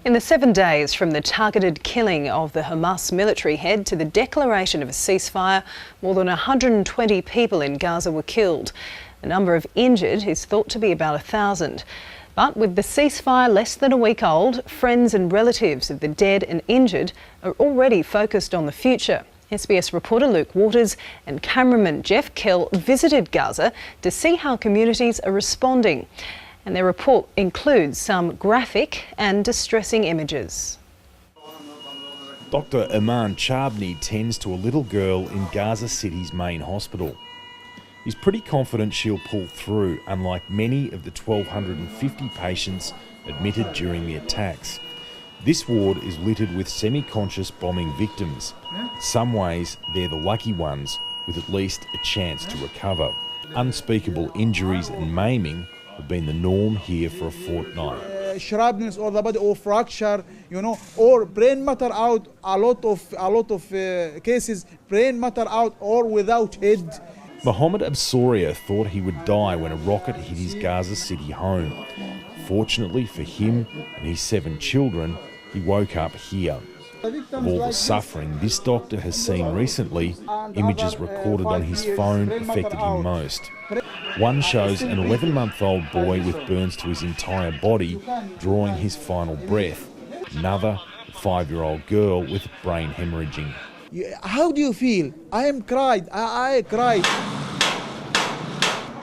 In the 7 days from the targeted killing of the Hamas military head to the declaration of a ceasefire, more than 120 people in Gaza were killed. The number of injured is thought to be about 1,000. But with the ceasefire less than a week old, friends and relatives of the dead and injured are already focused on the future. SBS reporter Luke Waters and cameraman Jeff Kell visited Gaza to see how communities are responding. And their report includes some graphic and distressing images. Dr. Iman Chabni tends to a little girl in Gaza City's main hospital. He's pretty confident she'll pull through, unlike many of the 1,250 patients admitted during the attacks. This ward is littered with semi-conscious bombing victims. In some ways, they're the lucky ones, with at least a chance to recover. Unspeakable injuries and maiming have been the norm here for a fortnight. Shrapnels or the body or fracture, or brain matter out. A lot of cases, brain matter out or without head. Mohammed Absoria thought he would die when a rocket hit his Gaza City home. Fortunately for him and his 7 children, he woke up here. Of all the suffering this doctor has seen recently, images recorded on his phone affected him most. One shows an 11-month-old boy with burns to his entire body, drawing his final breath. Another, a 5-year-old girl with brain hemorrhaging. How do you feel? I cried.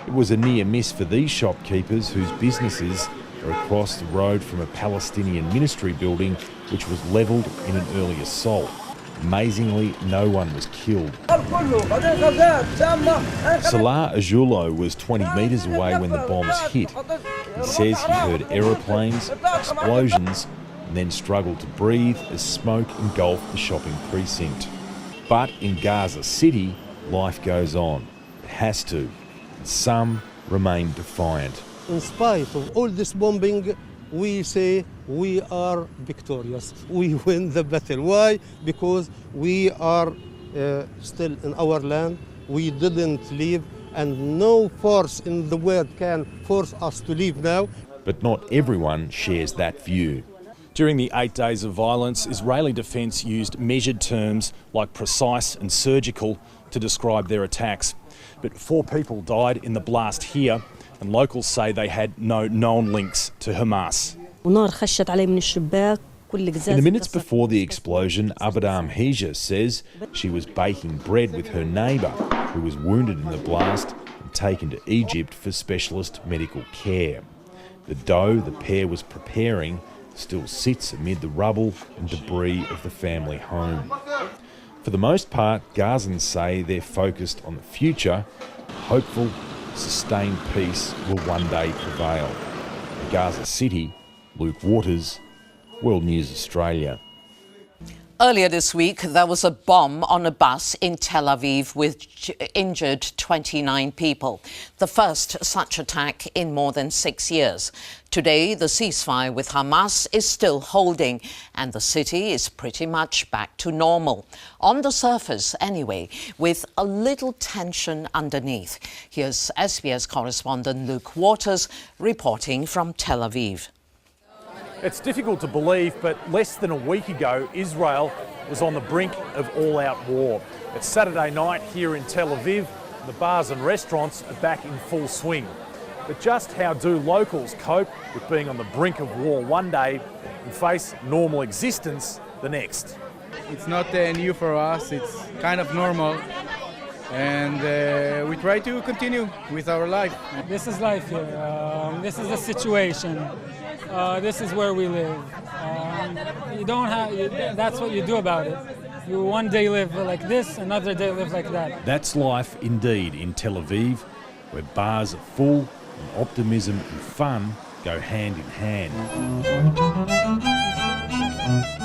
It was a near miss for these shopkeepers whose businesses are across the road from a Palestinian ministry building which was levelled in an early assault. Amazingly, no one was killed. Salah Ajulo was 20 metres away when the bombs hit. He says he heard aeroplanes, explosions, and then struggled to breathe as smoke engulfed the shopping precinct. But in Gaza City, life goes on. It has to. And some remain defiant. In spite of all this bombing, we say we are victorious. We win the battle. Why? Because we are still in our land. We didn't leave, and no force in the world can force us to leave now. But not everyone shares that view. During the 8 days of violence, Israeli defence used measured terms like precise and surgical to describe their attacks. But 4 people died in the blast here, and locals say they had no known links to Hamas. In the minutes before the explosion, Abadam Hija says she was baking bread with her neighbour, who was wounded in the blast and taken to Egypt for specialist medical care. The dough the pair was preparing still sits amid the rubble and debris of the family home. For the most part, Gazans say they're focused on the future, hopeful sustained peace will one day prevail. In Gaza City, Luke Waters, World News Australia. Earlier this week, there was a bomb on a bus in Tel Aviv which injured 29 people. The first such attack in more than 6 years. Today, the ceasefire with Hamas is still holding and the city is pretty much back to normal. On the surface, anyway, with a little tension underneath. Here's SBS correspondent Luke Waters reporting from Tel Aviv. It's difficult to believe, but less than a week ago, Israel was on the brink of all-out war. It's Saturday night here in Tel Aviv. The bars and restaurants are back in full swing. But just how do locals cope with being on the brink of war one day and face normal existence the next? It's not new for us, it's kind of normal. And we try to continue with our life. This is life here. This is the situation. This is where we live. You don't have. That's what you do about it. You one day live like this, another day live like that. That's life indeed in Tel Aviv, where bars are full and optimism and fun go hand in hand.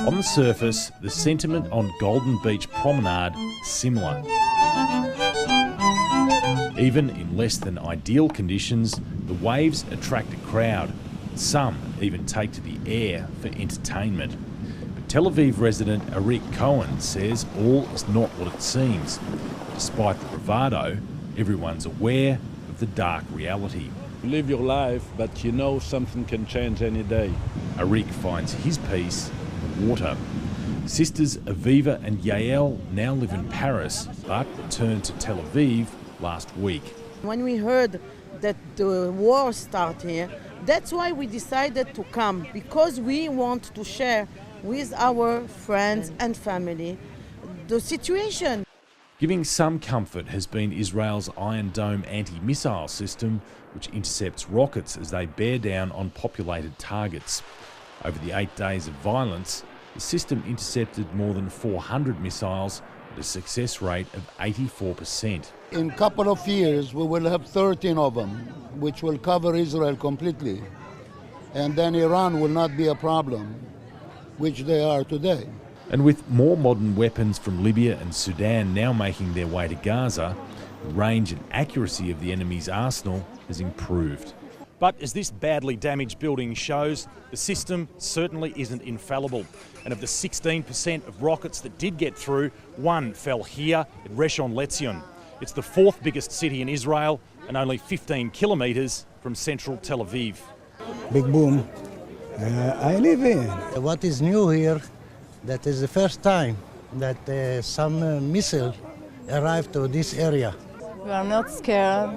On the surface, the sentiment on Golden Beach Promenade is similar. Even in less than ideal conditions, the waves attract a crowd. Some even take to the air for entertainment. But Tel Aviv resident Arik Cohen says all is not what it seems. Despite the bravado, everyone's aware of the dark reality. You live your life, but you know something can change any day. Arik finds his peace in the water. Sisters Aviva and Yael now live in Paris, but returned to Tel Aviv last week. When we heard that the war started here, that's why we decided to come, because we want to share with our friends and family the situation. Giving some comfort has been Israel's Iron Dome anti-missile system, which intercepts rockets as they bear down on populated targets. Over the 8 days of violence, the system intercepted more than 400 missiles at a success rate of 84%. In a couple of years, we will have 13 of them, which will cover Israel completely. And then Iran will not be a problem, which they are today. And with more modern weapons from Libya and Sudan now making their way to Gaza, the range and accuracy of the enemy's arsenal has improved. But as this badly damaged building shows, the system certainly isn't infallible. And of the 16% of rockets that did get through, one fell here at Rishon LeZion. It's the fourth biggest city in Israel and only 15 kilometres from central Tel Aviv. Big boom. I live in. What is new here, that is the first time that some missile arrived to this area. We are not scared.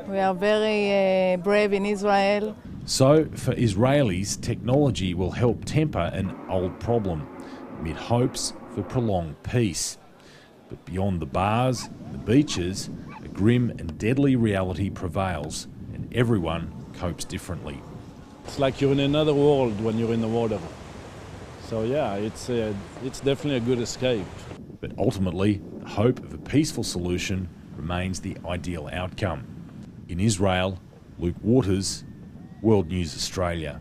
We are very brave in Israel. So, for Israelis, technology will help temper an old problem, amid hopes for prolonged peace. But beyond the bars and the beaches, a grim and deadly reality prevails, and everyone copes differently. It's like you're in another world when you're in the water. So yeah, it's definitely a good escape. But ultimately, the hope of a peaceful solution remains the ideal outcome. In Israel, Luke Waters, World News Australia.